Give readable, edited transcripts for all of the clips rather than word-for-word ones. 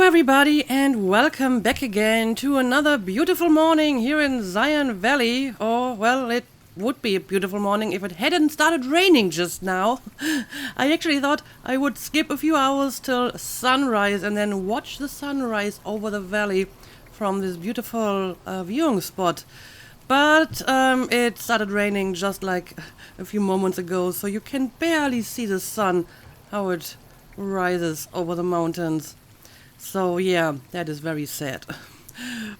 everybody, and welcome back again to another beautiful morning here in Zion Valley. Or, well, it would be a beautiful morning if it hadn't started raining just now. I actually thought I would skip a few hours till sunrise and then watch the sunrise over the valley from this beautiful viewing spot. But it started raining just like a few moments ago, so you can barely see the sun, how it rises over the mountains. So yeah, that is very sad.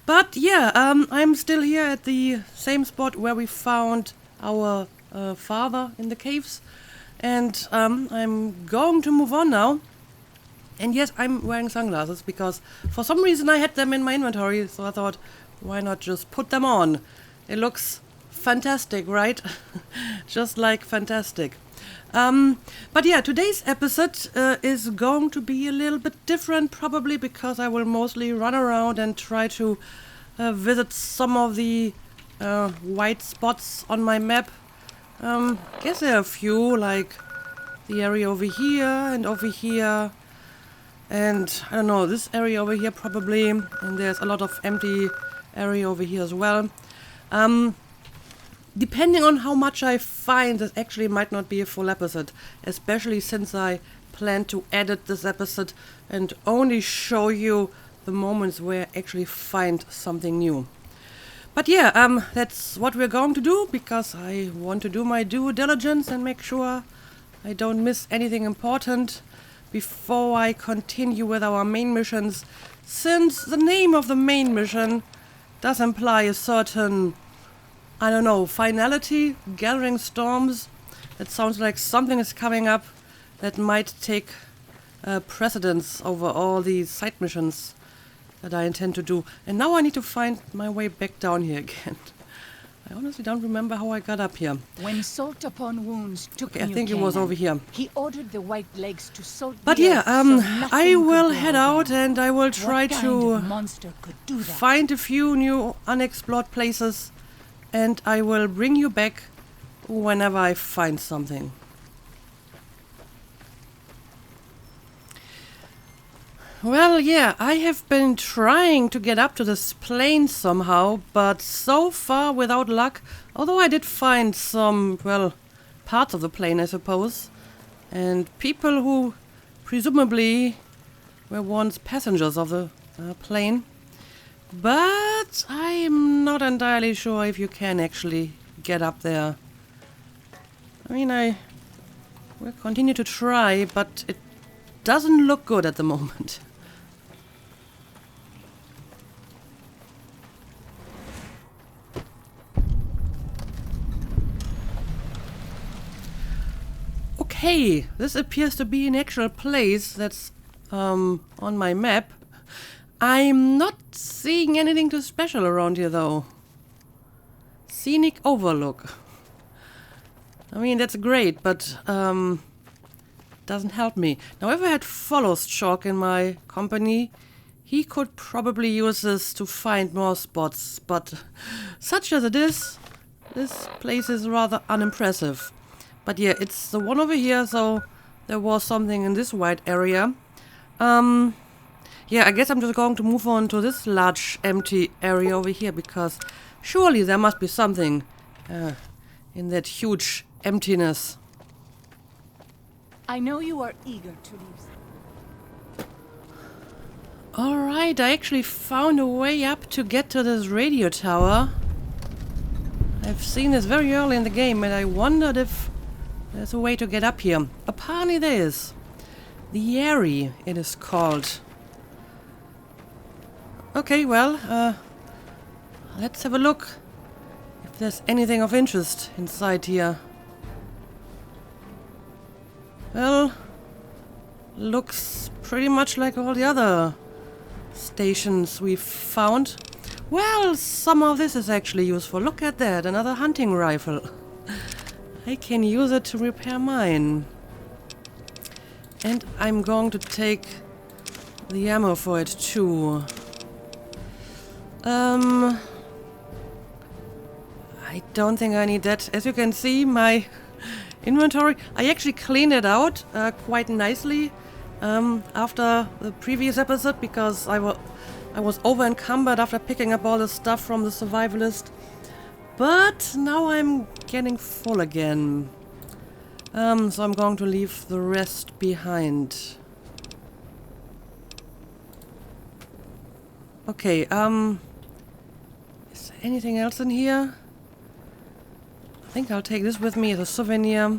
But yeah, I'm still here at the same spot where we found our father in the caves. And I'm going to move on now. And yes, I'm wearing sunglasses because for some reason I had them in my inventory. So I thought, why not just put them on? It looks fantastic, right? Just like fantastic. But yeah, today's episode is going to be a little bit different, probably because I will mostly run around and try to visit some of the white spots on my map. Guess there are a few, like the area over here and over here, and I don't know, this area over here probably, and there's a lot of empty area over here as well. Depending on how much I find, this actually might not be a full episode, especially since I plan to edit this episode and only show you the moments where I actually find something new. But yeah, that's what we're going to do, because I want to do my due diligence and make sure I don't miss anything important before I continue with our main missions, since the name of the main mission does imply a certain, I don't know, finality, gathering storms. That sounds like something is coming up that might take precedence over all these side missions that I intend to do. And now I need to find my way back down here again. I honestly don't remember how I got up here. When Salt Upon Wounds took I think it was over here. He ordered the White Legs to salt But the yeah, earth so nothing I will could head grow out again. and I will try What kind to of monster could do that? find a few new unexplored places, and I will bring you back whenever I find something. Well, yeah, I have been trying to get up to this plane somehow, but so far without luck, although I did find some, well, parts of the plane, I suppose, and people who presumably were once passengers of the plane. But I'm not entirely sure if you can actually get up there. I mean, I will continue to try, but it doesn't look good at the moment. Okay, this appears to be an actual place that's on my map. I'm not seeing anything too special around here, though. Scenic Overlook. I mean, that's great, but doesn't help me. Now, if I had Follows Chalk in my company, he could probably use this to find more spots, but such as it is, this place is rather unimpressive. But yeah, it's the one over here, so there was something in this white area. Yeah, I guess I'm just going to move on to this large empty area over here, because surely there must be something in that huge emptiness. I know you are eager to leave. Alright, I actually found a way up to get to this radio tower. I've seen this very early in the game, and I wondered if there's a way to get up here. Apparently there is. The Eyrie, it is called. Okay, well, let's have a look if there's anything of interest inside here. Well, looks pretty much like all the other stations we've found. Well, some of this is actually useful. Look at that, another hunting rifle. I can use it to repair mine. And I'm going to take the ammo for it too. I don't think I need that. As you can see, my inventory, I actually cleaned it out quite nicely. after the previous episode because I was over encumbered after picking up all the stuff from the survivalist. But now I'm getting full again. So I'm going to leave the rest behind. Okay, is there anything else in here? I think I'll take this with me as a souvenir.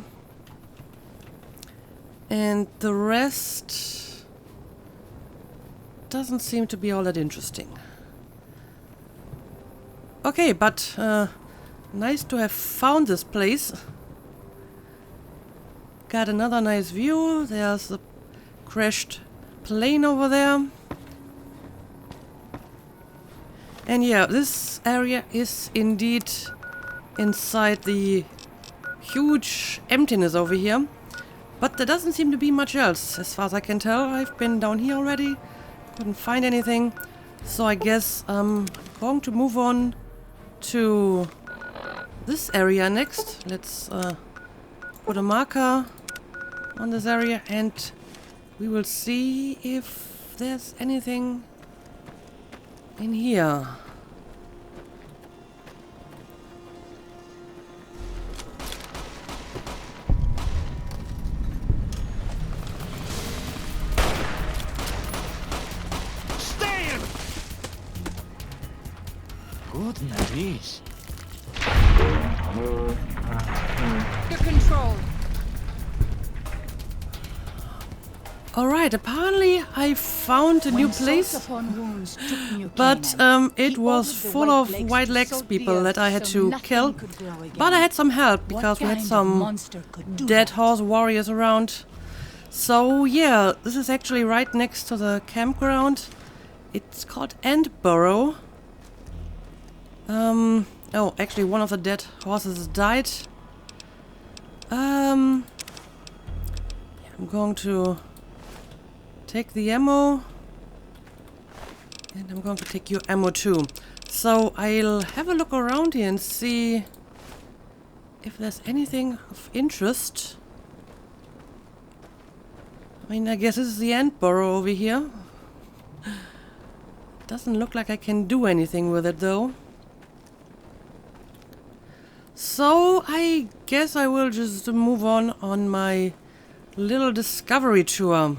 And the rest doesn't seem to be all that interesting. Okay, but nice to have found this place. Got another nice view. There's the crashed plane over there. And yeah, this area is indeed inside the huge emptiness over here. But there doesn't seem to be much else, as far as I can tell. I've been down here already, couldn't find anything. So I guess I'm going to move on to this area next. Let's put a marker on this area and we will see if there's anything in here. Goodness. Your control. Alright, apparently I found a new place, but it was full of White Legs people that I had to kill. But I had some help because we had some dead horse warriors around. So yeah, this is actually right next to the campground. It's called Antburrow. Oh, actually one of the dead horses died. I'm going to take the ammo. And I'm going to take your ammo too. So I'll have a look around here and see if there's anything of interest. I mean, I guess this is the Antburrow over here. Doesn't look like I can do anything with it though. So I guess I will just move on my little discovery tour.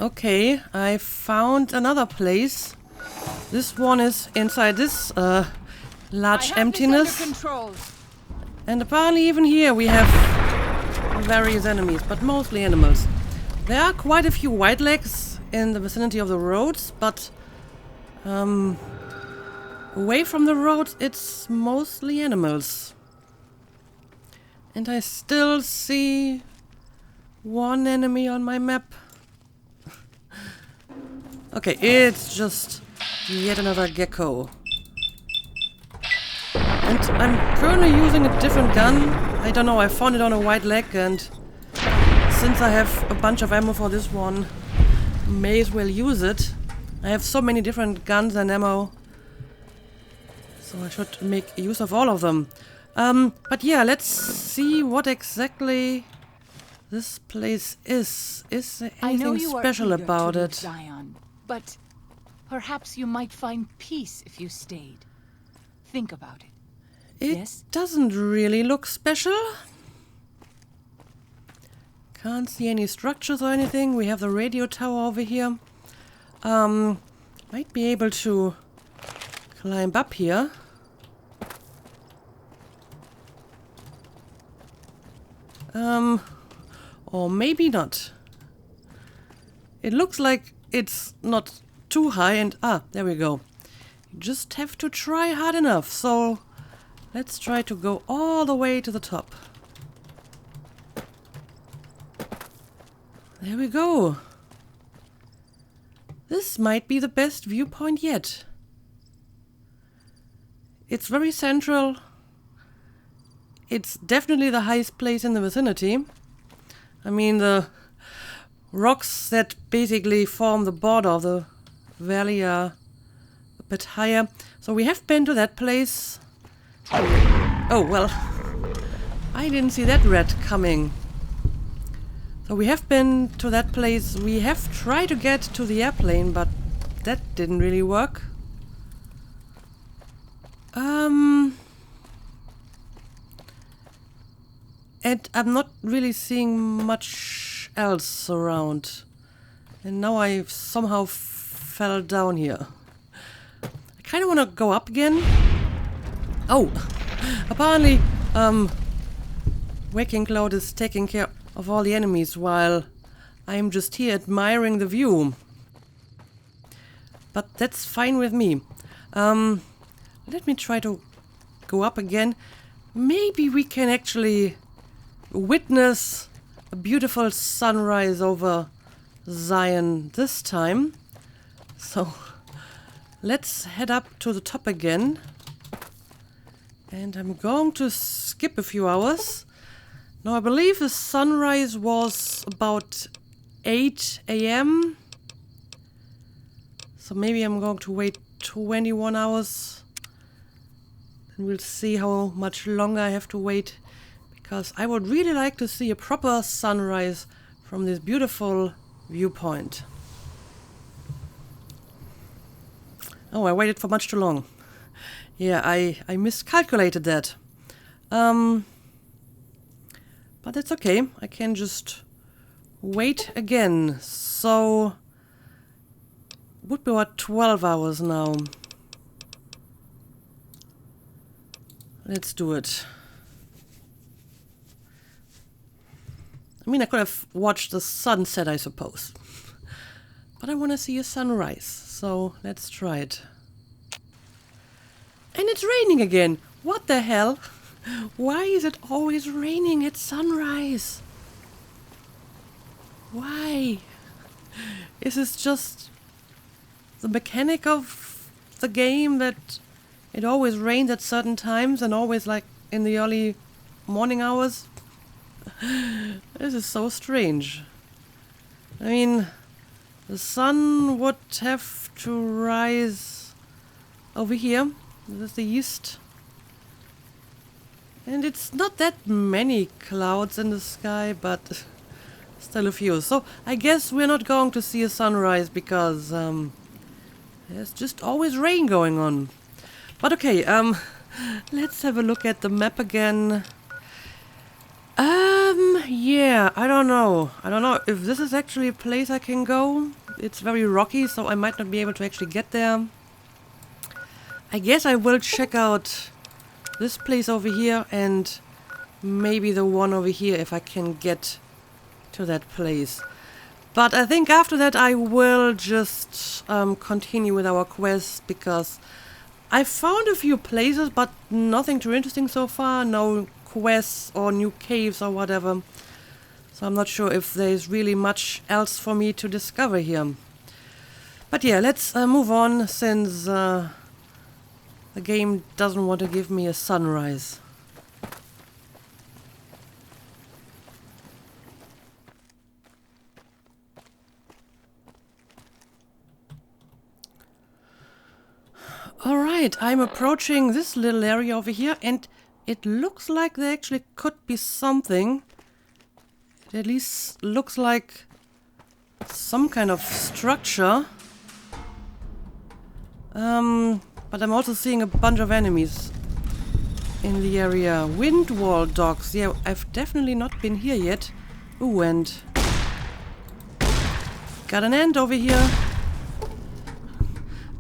Okay, I found another place. This one is inside this large emptiness. And apparently even here we have various enemies, but mostly animals. There are quite a few White Legs in the vicinity of the roads, but away from the roads it's mostly animals. And I still see one enemy on my map. Okay, it's just yet another gecko. And I'm currently using a different gun. I don't know, I found it on a White Leg, and since I have a bunch of ammo for this one, may as well use it. I have so many different guns and ammo, so I should make use of all of them. But yeah, let's see what exactly this place is. Is there anything special about it? Zion, but perhaps you might find peace if you stayed. Think about it. It doesn't really look special. Can't see any structures or anything. We have the radio tower over here. Might be able to climb up here. Or maybe not. It looks like it's not too high and... Ah, there we go. You just have to try hard enough. So let's try to go all the way to the top. There we go. This might be the best viewpoint yet. It's very central. It's definitely the highest place in the vicinity. I mean, the rocks that basically form the border of the valley are a bit higher. So we have been to that place. Oh, well, I didn't see that rat coming. So we have been to that place. We have tried to get to the airplane, but that didn't really work. And I'm not really seeing much else around. And now I somehow fell down here. I kind of want to go up again. Oh, apparently, Waking Cloud is taking care of all the enemies while I'm just here admiring the view. But that's fine with me. Let me try to go up again. Maybe we can actually witness a beautiful sunrise over Zion this time. So let's head up to the top again. And I'm going to skip a few hours. Now I believe the sunrise was about 8 AM. So maybe I'm going to wait 21 hours. And we'll see how much longer I have to wait. Because I would really like to see a proper sunrise from this beautiful viewpoint. Oh, I waited for much too long. Yeah, I miscalculated that. But that's okay. I can just wait again. So would be about 12 hours now. Let's do it. I mean, I could have watched the sunset, I suppose. But I want to see a sunrise, so let's try it. And it's raining again. What the hell? Why is it always raining at sunrise? Why? Is this just the mechanic of the game that it always rains at certain times and always like in the early morning hours? This is so strange. I mean, the sun would have to rise over here. This is the east. And it's not that many clouds in the sky, but still a few. So I guess we're not going to see a sunrise because there's just always rain going on. But okay, let's have a look at the map again. Yeah, I don't know. I don't know if this is actually a place I can go. It's very rocky, so I might not be able to actually get there. I guess I will check out this place over here and maybe the one over here if I can get to that place. But I think after that I will just continue with our quest because I found a few places but nothing too interesting so far. No quests or new caves or whatever. So I'm not sure if there's really much else for me to discover here. But yeah, let's move on since the game doesn't want to give me a sunrise. Alright, I'm approaching this little area over here and it looks like there actually could be something. It at least looks like some kind of structure. But I'm also seeing a bunch of enemies in the area. Windwall docks. Yeah, I've definitely not been here yet. Ooh, and got an ant over here.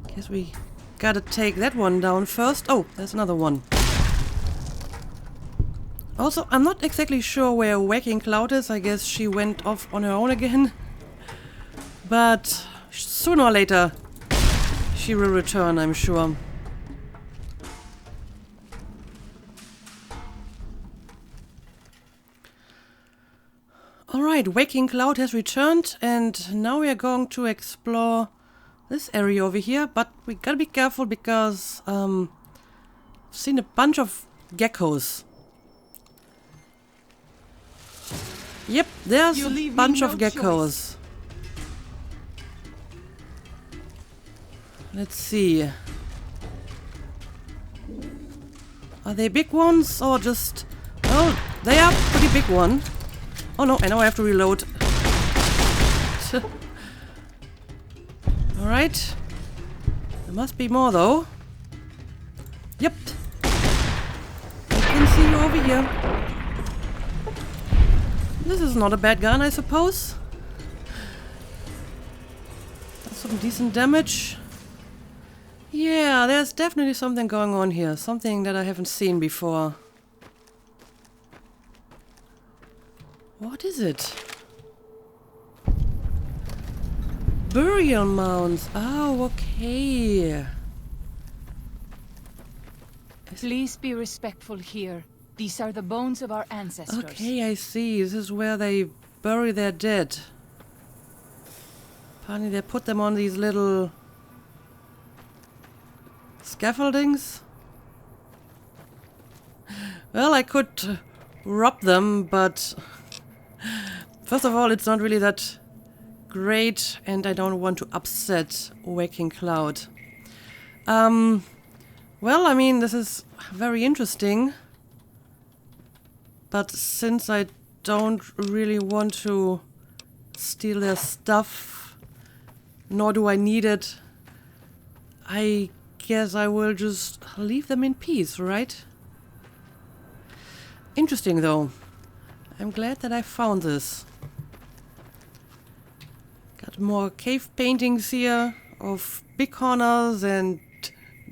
Guess we gotta take that one down first. Oh, there's another one. Also, I'm not exactly sure where Waking Cloud is. I guess she went off on her own again. But sooner or later, she will return, I'm sure. Alright, Waking Cloud has returned and now we are going to explore this area over here, but we gotta be careful because I've seen a bunch of geckos. Yep, there's a bunch of geckos. Let's see. Are they big ones or just... Oh, they are pretty big one. Oh no, I know I have to reload. Alright. There must be more though. Yep. I can see you over here. This is not a bad gun, I suppose. That's some decent damage. Yeah, there's definitely something going on here. Something that I haven't seen before. What is it? Burial mounds. Oh, okay. Please be respectful here. These are the bones of our ancestors. Okay, I see. This is where they bury their dead. Apparently they put them on these little scaffoldings. Well, I could rob them, but first of all, it's not really that great, and I don't want to upset Waking Cloud. Well, I mean, this is very interesting, but since I don't really want to steal their stuff, nor do I need it, I guess I will just leave them in peace, right? Interesting, though. I'm glad that I found this. Got more cave paintings here of bighorners and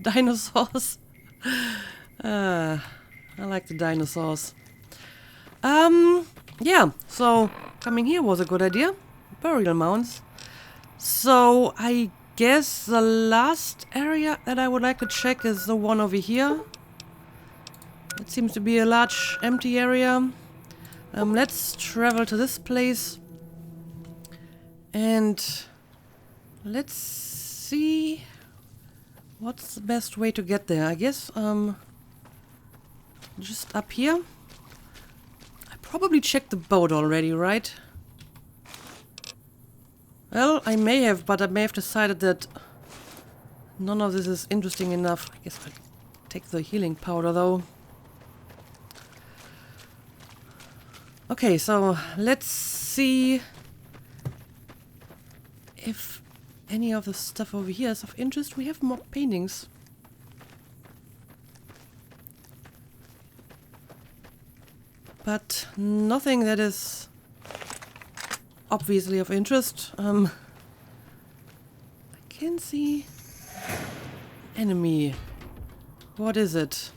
dinosaurs. I like the dinosaurs. Yeah, so coming here was a good idea. Burial mounds. So I guess the last area that I would like to check is the one over here. It seems to be a large empty area. Let's travel to this place. And let's see what's the best way to get there. I guess just up here. I probably checked the boat already, right? Well, I may have, but I may have decided that none of this is interesting enough. I guess I'll take the healing powder though. Okay, so let's see if any of the stuff over here is of interest. We have more paintings. But nothing that is obviously of interest. I can see enemy. What is it?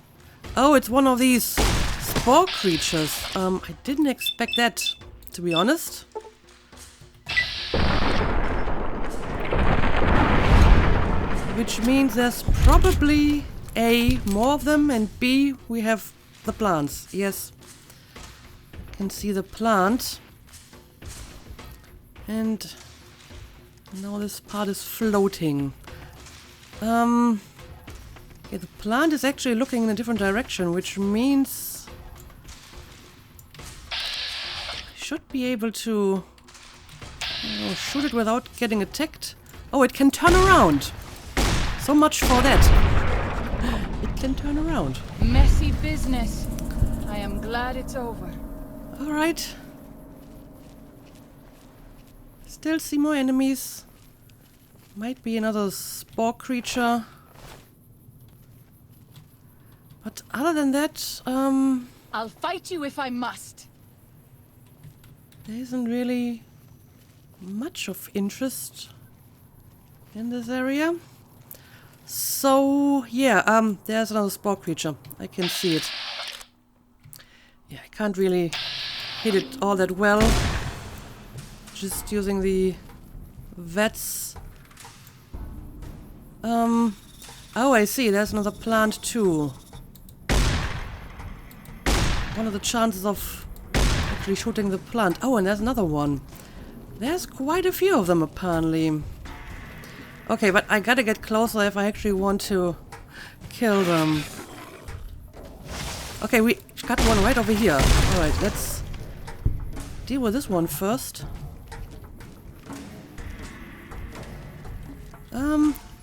Oh, it's one of these spore creatures. I didn't expect that, to be honest. Which means there's probably A, more of them, and B, we have the plants. Yes. I can see the plant. And now this part is floating. Yeah, the plant is actually looking in a different direction, which means I should be able to shoot it without getting attacked. Oh, it can turn around. So much for that. It can turn around. Messy business. I am glad it's over. All right. Still see more enemies. Might be another spore creature. But other than that, I'll fight you if I must. there isn't really much of interest in this area. So, yeah, there's another spore creature. I can see it. Yeah, I can't really hit it all that well. Just using the vets. Oh, I see. There's another plant too. What are the chances of actually shooting the plant? Oh, and there's another one. There's quite a few of them, apparently. Okay, but I gotta get closer if I actually want to kill them. Okay, we got one right over here. Alright, let's deal with this one first.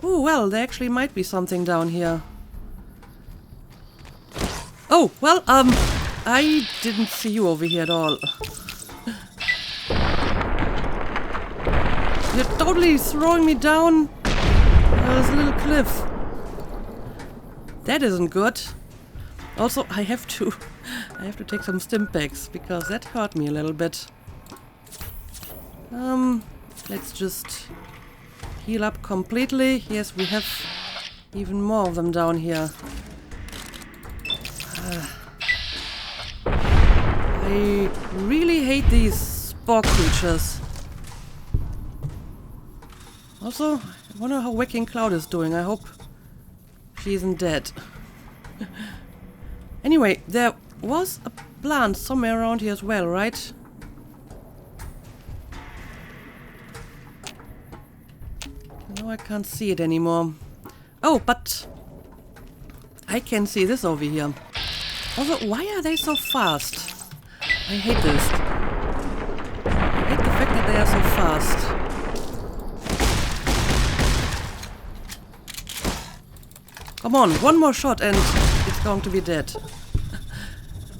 Oh, well, there actually might be something down here. Oh, well, I didn't see you over here at all. You're totally throwing me down this little cliff. That isn't good. Also, I have to take some stim packs because that hurt me a little bit. Let's just heal up completely. Yes, we have even more of them down here. I really hate these spore creatures. Also, I wonder how Waking Cloud is doing. I hope she isn't dead. Anyway, there was a plant somewhere around here as well, right? No, I can't see it anymore. Oh, but I can see this over here. Also, why are they so fast? I hate this. I hate the fact that they are so fast. Come on, one more shot and it's going to be dead.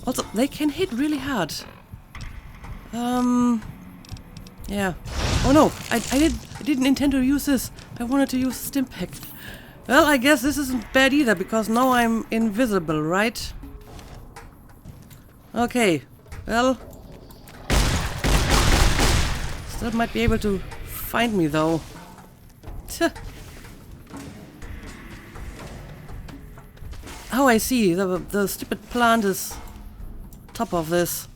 Also, they can hit really hard. Yeah. Oh no, I didn't intend to use this. I wanted to use Stim Pack. Well, I guess this isn't bad either, because now I'm invisible, right? Okay, well... Still might be able to find me, though. Tch. Oh, I see. The stupid plant is top of this.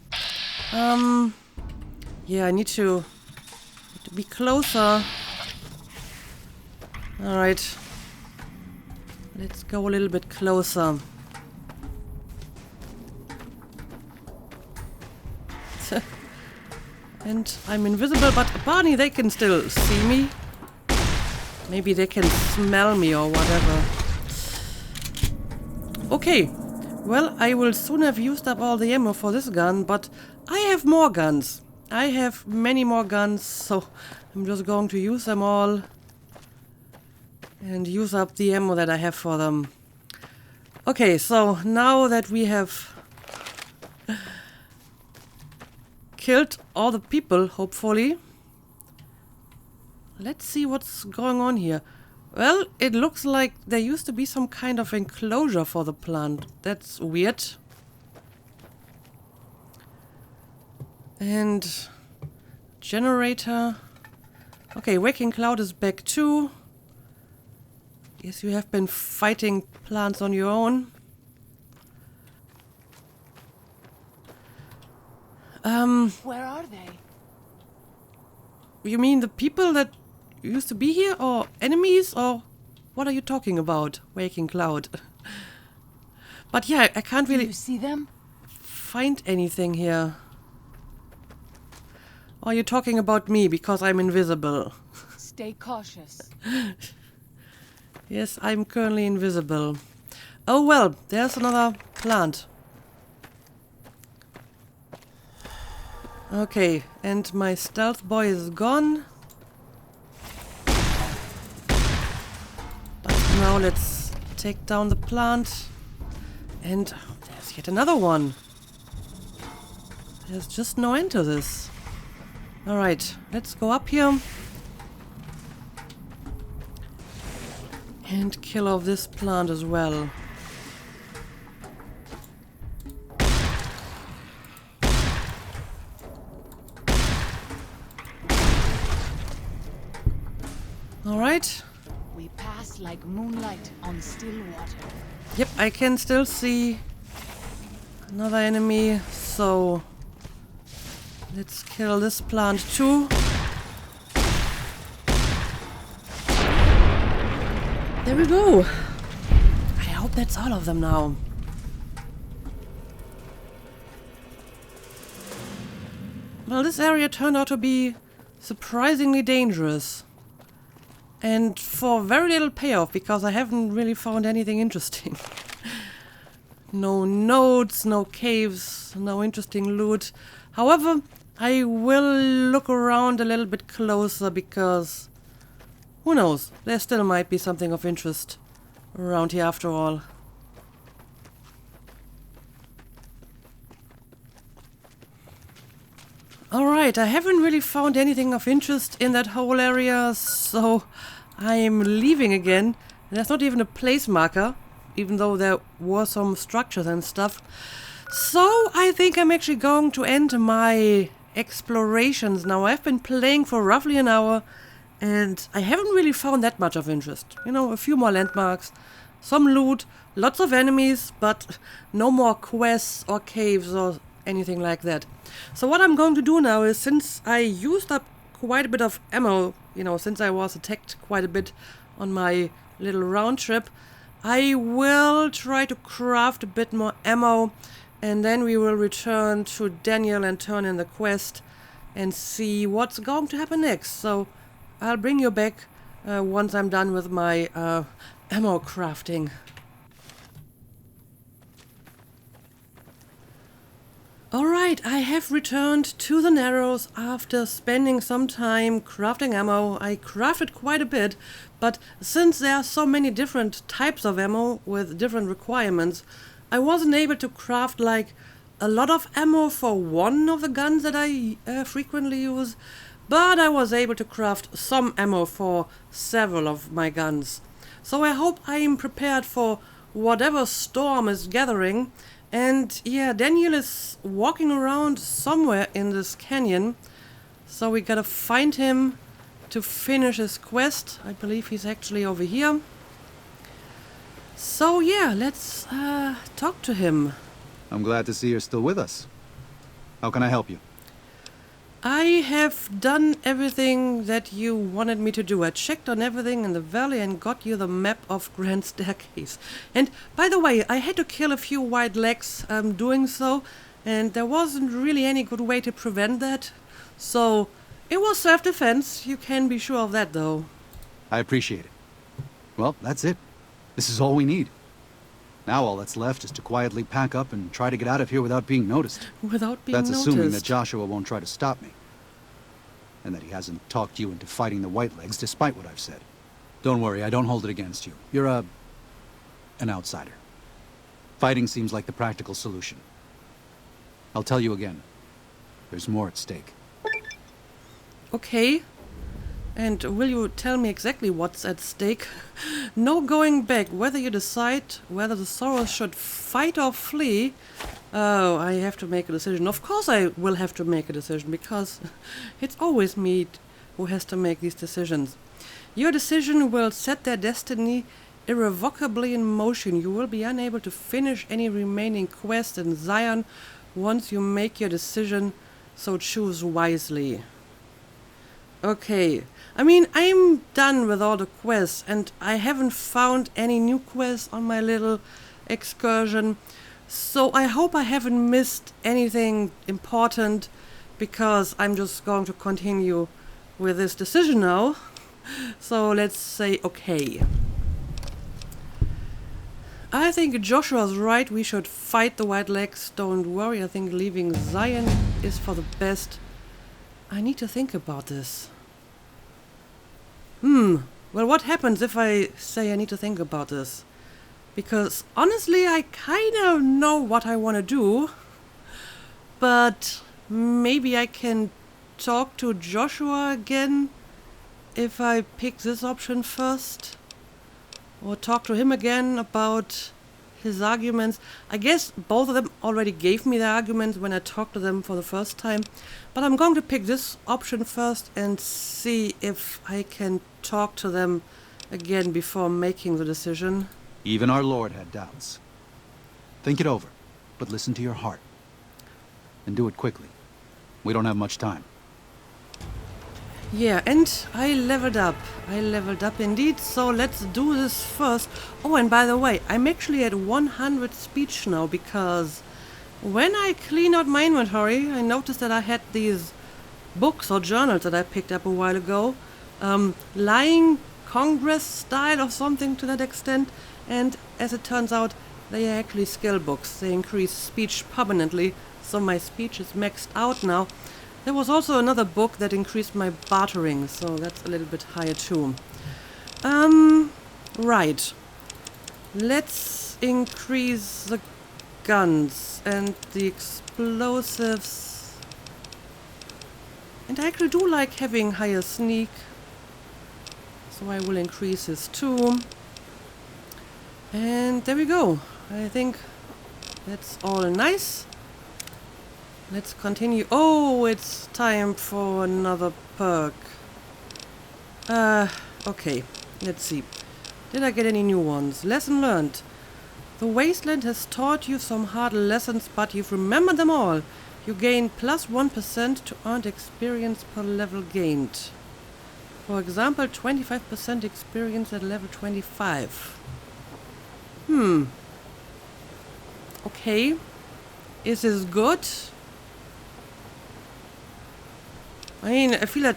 Yeah, I need to be closer. Alright. Let's go a little bit closer. And I'm invisible, but Barney, they can still see me. Maybe they can smell me or whatever. Okay. Well, I will soon have used up all the ammo for this gun, but I have more guns. I have many more guns, so I'm just going to use them all. And use up the ammo that I have for them. Okay, so now that we have killed all the people, hopefully. Let's see what's going on here. Well, it looks like there used to be some kind of enclosure for the plant. That's weird. And generator. Okay, Waking Cloud is back too. Yes, you have been fighting plants on your own. Where are they? You mean the people that used to be here, or enemies, or what are you talking about, Waking Cloud? But yeah, I can't really Do you see them? find anything here. Or are you talking about me because I'm invisible? Stay cautious. Yes, I'm currently invisible. Oh well, there's another plant. Okay, and my stealth boy is gone. But now let's take down the plant. And there's yet another one. There's just no end to this. Alright, let's go up here. And kill off this plant as well. Alright. We pass like moonlight on still water. Yep, I can still see another enemy, so let's kill this plant too. There we go. I hope that's all of them now. Well, this area turned out to be surprisingly dangerous. And for very little payoff, because I haven't really found anything interesting. No nodes, no caves, no interesting loot. However, I will look around a little bit closer because Who knows? There still might be something of interest around here after all. Alright, I haven't really found anything of interest in that whole area, so I'm leaving again. There's not even a place marker, even though there were some structures and stuff. So I think I'm actually going to end my explorations now. I've been playing for roughly an hour and I haven't really found that much of interest. You know, a few more landmarks, some loot, lots of enemies, but no more quests or caves or anything like that. So what I'm going to do now is, since I used up quite a bit of ammo, you know, since I was attacked quite a bit on my little round trip, I will try to craft a bit more ammo, and then we will return to Daniel and turn in the quest and see what's going to happen next. So I'll bring you back once I'm done with my ammo crafting. Alright, I have returned to the Narrows after spending some time crafting ammo. I crafted quite a bit, but since there are so many different types of ammo with different requirements, I wasn't able to craft like a lot of ammo for one of the guns that I frequently use, but I was able to craft some ammo for several of my guns. So I hope I am prepared for whatever storm is gathering. And yeah, Daniel is walking around somewhere in this canyon, so we gotta find him to finish his quest. I believe he's actually over here. So yeah, let's talk to him. I'm glad to see you're still with us. How can I help you? I have done everything that you wanted me to do. I checked on everything in the valley and got you the map of Grand Staircase. And by the way, I had to kill a few white legs doing so, and there wasn't really any good way to prevent that. So it was self-defense, you can be sure of that though. I appreciate it. Well, that's it. This is all we need. Now all that's left is to quietly pack up and try to get out of here without being noticed. Without being That's noticed. assuming that Joshua won't try to stop me. And that he hasn't talked you into fighting the Whitelegs despite what I've said. Don't worry, I don't hold it against you. You're an outsider. Fighting seems like the practical solution. I'll tell you again. There's more at stake. Okay. And will you tell me exactly what's at stake? No going back. Whether you decide whether the Sorrows should fight or flee. Oh, I have to make a decision. Of course I will have to make a decision, because it's always me who has to make these decisions. Your decision will set their destiny irrevocably in motion. You will be unable to finish any remaining quest in Zion once you make your decision, so choose wisely. Okay, I mean, I'm done with all the quests, and I haven't found any new quests on my little excursion, so I hope I haven't missed anything important, because I'm just going to continue with this decision now. So let's say okay. I think Joshua's right, we should fight the Whitelegs, don't worry, I think leaving Zion is for the best. I need to think about this. Well, what happens if I say I need to think about this? Because honestly, I kind of know what I want to do. But maybe I can talk to Joshua again if I pick this option first. Or talk to him again about his arguments. I guess both of them already gave me their arguments when I talked to them for the first time. But I'm going to pick this option first and see if I can talk to them again before making the decision. Even our Lord had doubts. Think it over, but listen to your heart. And do it quickly. We don't have much time. Yeah, and I leveled up. I leveled up indeed, so let's do this first. Oh, and by the way, I'm actually at 100 speech now, because when I clean out my inventory, I noticed that I had these books or journals that I picked up a while ago, lying Congress style or something to that extent, and as it turns out, they are actually skill books. They increase speech permanently, so my speech is maxed out now. There was also another book that increased my bartering, so that's a little bit higher too. Right. Let's increase the guns and the explosives. And I actually do like having higher sneak. So I will increase his too. And there we go. I think that's all nice. Let's continue. Oh, it's time for another perk. Okay. Let's see. Did I get any new ones? Lesson learned. The wasteland has taught you some hard lessons, but you've remembered them all. You gain plus 1% to earned experience per level gained. For example, 25% experience at level 25. Okay. Is this good? I mean, I feel that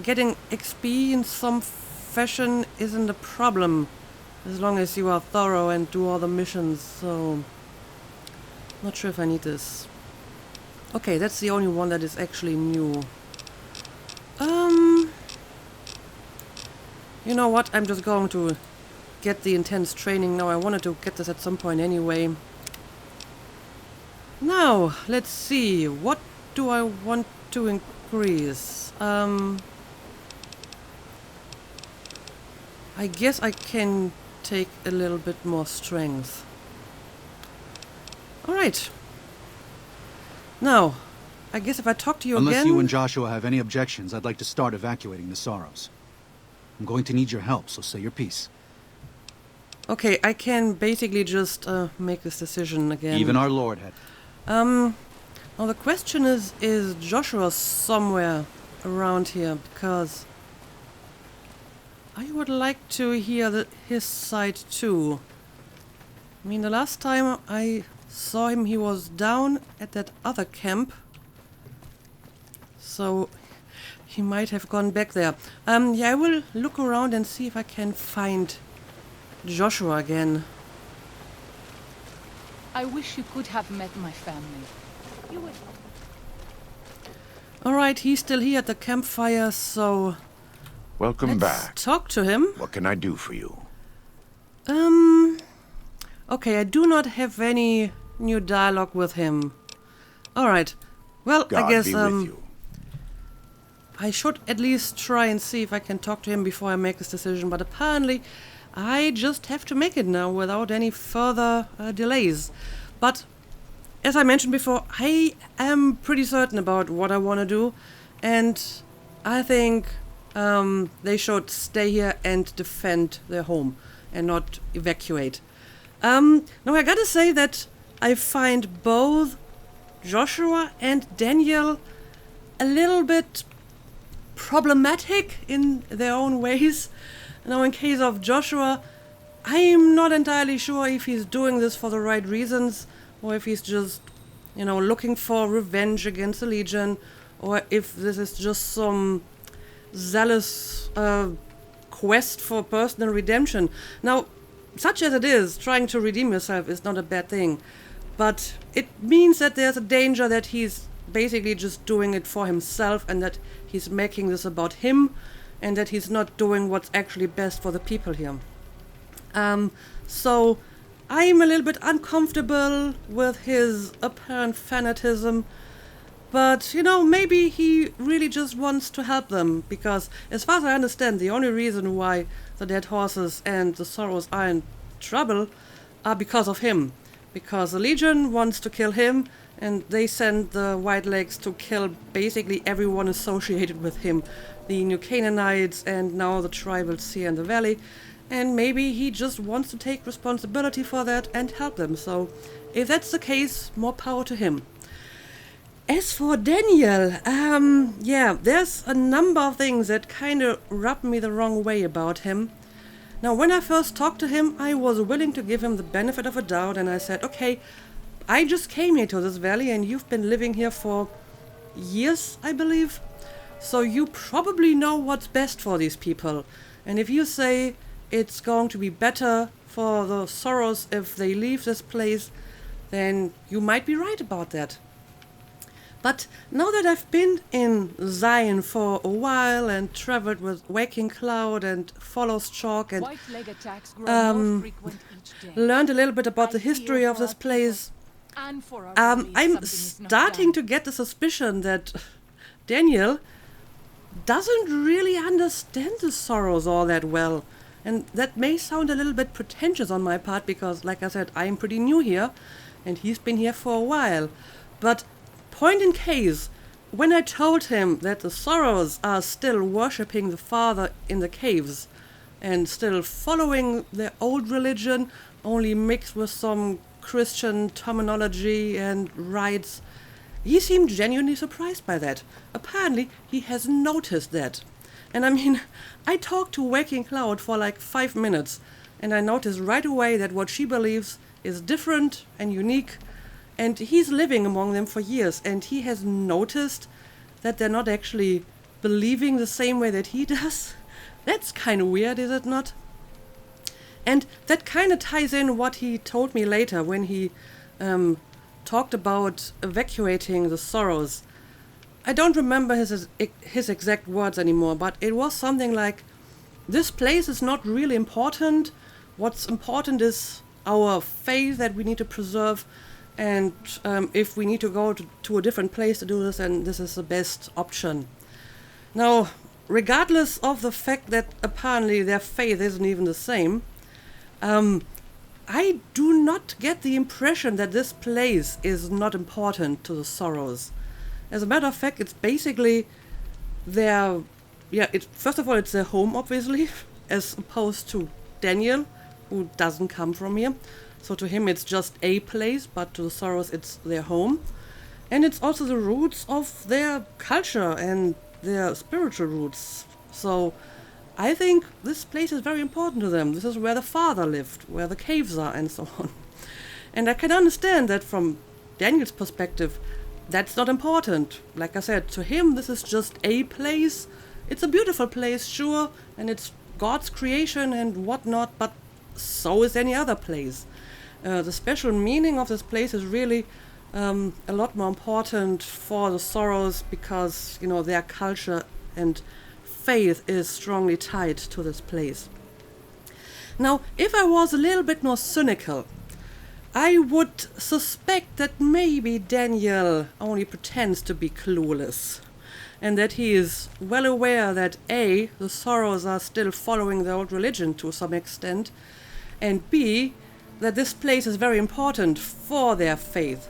getting XP in some fashion isn't a problem as long as you are thorough and do all the missions, so not sure if I need this. Okay, that's the only one that is actually new. You know what? I'm just going to get the intense training now. I wanted to get this at some point anyway. Now, let's see. What do I want to increase? I guess I can take a little bit more strength. Alright. Now, I guess if I talk to you Unless again... you and Joshua have any objections, I'd like to start evacuating the Sorrows. I'm going to need your help, so say your piece. Okay, I can basically just make this decision again. Even our Lord had... Now the question is Joshua somewhere around here? Because I would like to hear his side too. I mean, the last time I saw him, he was down at that other camp. So he might have gone back there. Yeah, I will look around and see if I can find Joshua again. I wish you could have met my family. You would... Alright, he's still here at the campfire, so... Welcome let's back. talk to him. What can I do for you? Okay, I do not have any new dialogue with him. Alright. Well, God I guess, be with you. I should at least try and see if I can talk to him before I make this decision, but apparently I just have to make it now without any further delays. But, as I mentioned before, I am pretty certain about what I want to do, and I think they should stay here and defend their home and not evacuate. Now I gotta say that I find both Joshua and Daniel a little bit problematic in their own ways. Now in case of Joshua, I'm not entirely sure if he's doing this for the right reasons, or if he's just, you know, looking for revenge against the Legion, or if this is just some zealous quest for personal redemption. Now, such as it is, trying to redeem yourself is not a bad thing, but it means that there's a danger that he's basically just doing it for himself, and that he's making this about him, and that he's not doing what's actually best for the people here. So I'm a little bit uncomfortable with his apparent fanatism, but, you know, maybe he really just wants to help them, because as far as I understand, the only reason why the Dead Horses and the Sorrows are in trouble are because of him. Because the Legion wants to kill him, and they send the White Legs to kill basically everyone associated with him. The New Canaanites and now the tribals here in the valley. And maybe he just wants to take responsibility for that and help them. So if that's the case, more power to him. As for Daniel, yeah, there's a number of things that kind of rub me the wrong way about him. Now, when I first talked to him, I was willing to give him the benefit of a doubt, and I said, okay, I just came here to this valley, and you've been living here for years, I believe. So you probably know what's best for these people. And if you say it's going to be better for the Sorrows if they leave this place, then you might be right about that. But now that I've been in Zion for a while and traveled with Waking Cloud and Follows Chalk and White leg attacks grow more frequent each day. learned a little bit about the I fear history of for this our place, people and for our I'm families, something is not starting to done. get the suspicion that Daniel doesn't really understand the sorrows all that well. And that may sound a little bit pretentious on my part because, like I said, I'm pretty new here and he's been here for a while. But point in case, when I told him that the Sorrows are still worshipping the Father in the caves and still following their old religion, only mixed with some Christian terminology and rites, he seemed genuinely surprised by that. Apparently, he has noticed that. And I mean, I talked to Waking Cloud for like 5 minutes, and I noticed right away that what she believes is different and unique, and he's living among them for years, and he has noticed that they're not actually believing the same way that he does. That's kind of weird, is it not? And that kind of ties in what he told me later when he talked about evacuating the Sorrows. I don't remember his exact words anymore, but it was something like, this place is not really important. What's important is our faith that we need to preserve, and if we need to go to a different place to do this, then this is the best option. Now, regardless of the fact that apparently their faith isn't even the same, I do not get the impression that this place is not important to the Sorrows. As a matter of fact, it's basically their, first of all, it's their home, obviously, as opposed to Daniel, who doesn't come from here. So to him, it's just a place, but to the Sorrows, it's their home. And it's also the roots of their culture and their spiritual roots. So I think this place is very important to them. This is where the Father lived, where the caves are, and so on. And I can understand that from Daniel's perspective, that's not important. Like I said, to him, this is just a place. It's a beautiful place, sure, and it's God's creation and whatnot, but so is any other place. The special meaning of this place is really a lot more important for the Sorrows because, their culture and faith is strongly tied to this place. Now, if I was a little bit more cynical, I would suspect that maybe Daniel only pretends to be clueless, and that he is well aware that A, the Sorrows are still following the old religion to some extent, and B, that this place is very important for their faith.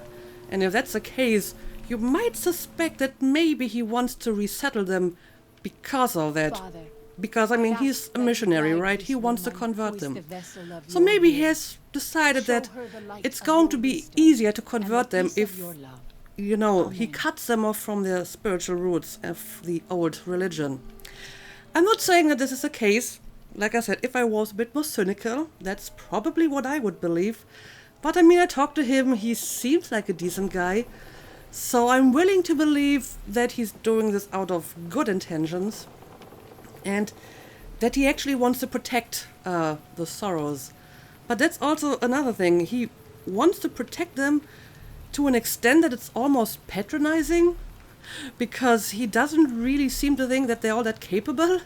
And if that's the case, you might suspect that maybe he wants to resettle them because of that. Father, Because, he's a missionary, right? He wants to convert them. So maybe he has decided that it's going to be easier to convert them if, he cuts them off from their spiritual roots of the old religion. I'm not saying that this is the case. Like I said, if I was a bit more cynical, that's probably what I would believe. But I talked to him, he seems like a decent guy. So I'm willing to believe that he's doing this out of good intentions, and that he actually wants to protect the Sorrows. But that's also another thing. He wants to protect them to an extent that it's almost patronizing, because he doesn't really seem to think that they're all that capable.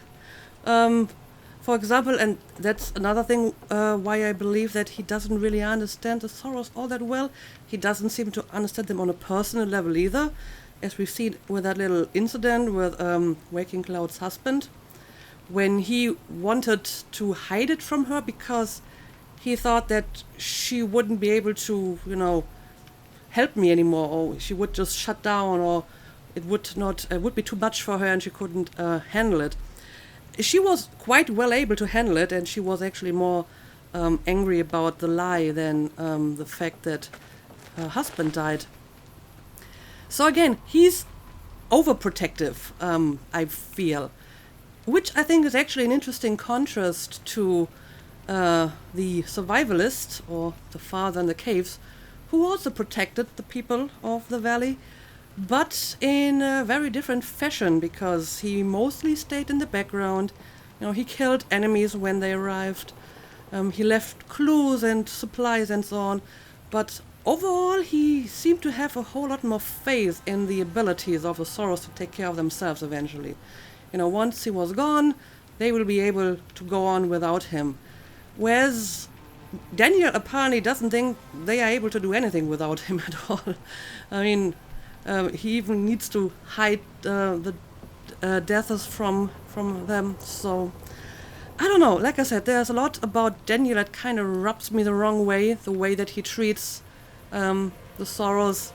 For example, and that's another thing why I believe that he doesn't really understand the Sorrows all that well. He doesn't seem to understand them on a personal level either, as we've seen with that little incident with Waking Cloud's husband, when he wanted to hide it from her because he thought that she wouldn't be able to, help me anymore, or she would just shut down, or it would be too much for her and she couldn't handle it. She was quite well able to handle it, and she was actually more angry about the lie than the fact that her husband died. So again, he's overprotective, I feel, which I think is actually an interesting contrast to the survivalist, or the father in the caves, who also protected the people of the valley, but in a very different fashion, because he mostly stayed in the background. He killed enemies when they arrived. He left clues and supplies and so on, but overall, he seemed to have a whole lot more faith in the abilities of the Soros to take care of themselves eventually. You know, once he was gone, they will be able to go on without him. Whereas Daniel apparently doesn't think they are able to do anything without him at all. I mean, he even needs to hide the deaths from them. So, I don't know. Like I said, there's a lot about Daniel that kind of rubs me the wrong way. The way that he treats the Soros.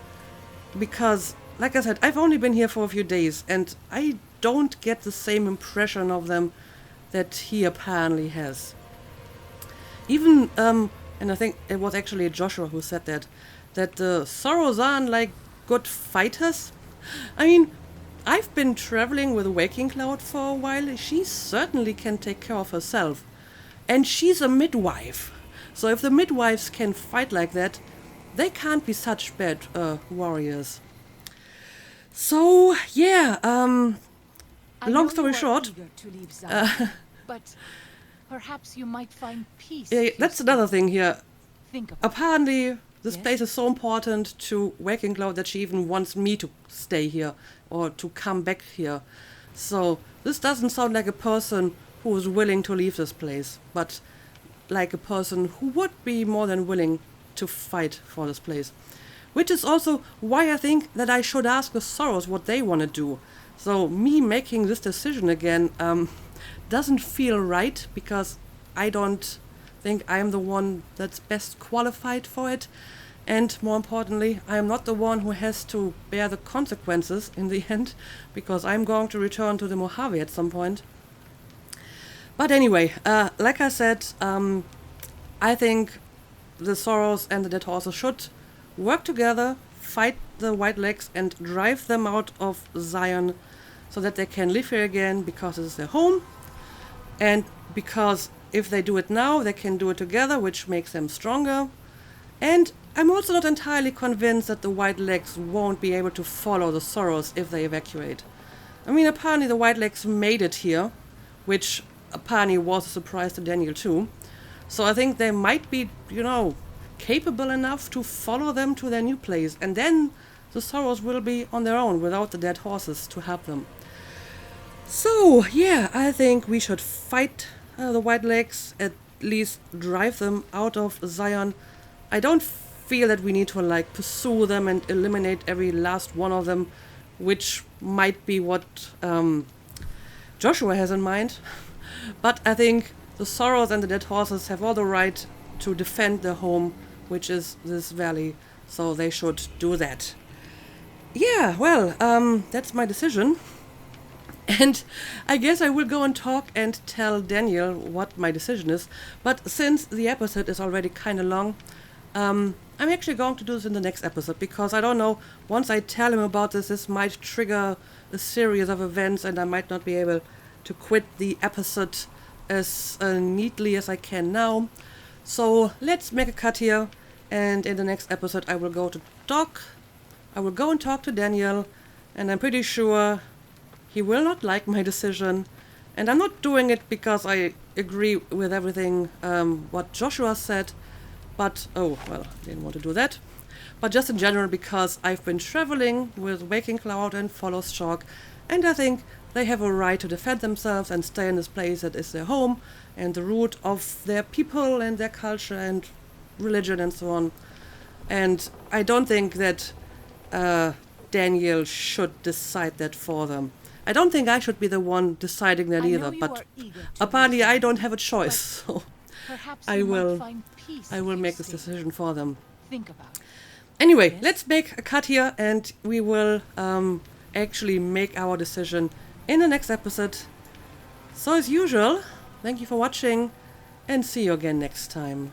Because, like I said, I've only been here for a few days, and I don't get the same impression of them that he apparently has. Even, and I think it was actually Joshua who said that the Soros aren't like good fighters. I mean, I've been traveling with Waking Cloud for a while. She certainly can take care of herself. And she's a midwife. So if the midwives can fight like that, they can't be such bad warriors. So, yeah, long story short, to leave Zion, but perhaps you might find peace. yeah, if you that's stay. another thing here. Think about Apparently, this Yes? place is so important to Waking Cloud that she even wants me to stay here or to come back here. So this doesn't sound like a person who is willing to leave this place, but like a person who would be more than willing to fight for this place. Which is also why I think that I should ask the Soros what they want to do. So me making this decision again doesn't feel right, because I don't think I'm the one that's best qualified for it. And more importantly, I'm not the one who has to bear the consequences in the end, because I'm going to return to the Mojave at some point. But anyway, like I said, I think the Soros and the Dead Horses should work together, fight the White Legs, and drive them out of Zion so that they can live here again, because it is their home. And because if they do it now, they can do it together, which makes them stronger. And I'm also not entirely convinced that the White Legs won't be able to follow the Soros if they evacuate. I mean, apparently the White Legs made it here, which apparently was a surprise to Daniel too. So I think they might be, you know, capable enough to follow them to their new place. And then the Soros will be on their own without the Dead Horses to help them. So, yeah, I think we should fight the White Legs, at least drive them out of Zion. I don't feel that we need to, like, pursue them and eliminate every last one of them, which might be what Joshua has in mind. But I think the Soros and the Dead Horses have all the right to defend their home, which is this valley, so they should do that. Yeah, well, that's my decision. And I guess I will go and talk and tell Daniel what my decision is. But since the episode is already kind of long, I'm actually going to do this in the next episode, because I don't know, once I tell him about this, this might trigger a series of events and I might not be able to quit the episode as neatly as I can now. So let's make a cut here, and in the next episode I will go and talk to Daniel, and I'm pretty sure he will not like my decision. And I'm not doing it because I agree with everything what Joshua said, but, oh, well, I didn't want to do that. But just in general, because I've been traveling with Waking Cloud and Follows Chalk, and I think they have a right to defend themselves and stay in this place that is their home and the root of their people and their culture and religion and so on. And I don't think that Daniel should decide that for them. I don't think I should be the one deciding that I know either, you but are eager to apparently leave I Zion, don't have a choice, so perhaps I you might will- find peace I if will you make this stay. decision for them. Think about it. Anyway, Yes? let's make a cut here, and we will actually make our decision in the next episode. So as usual, thank you for watching, and see you again next time.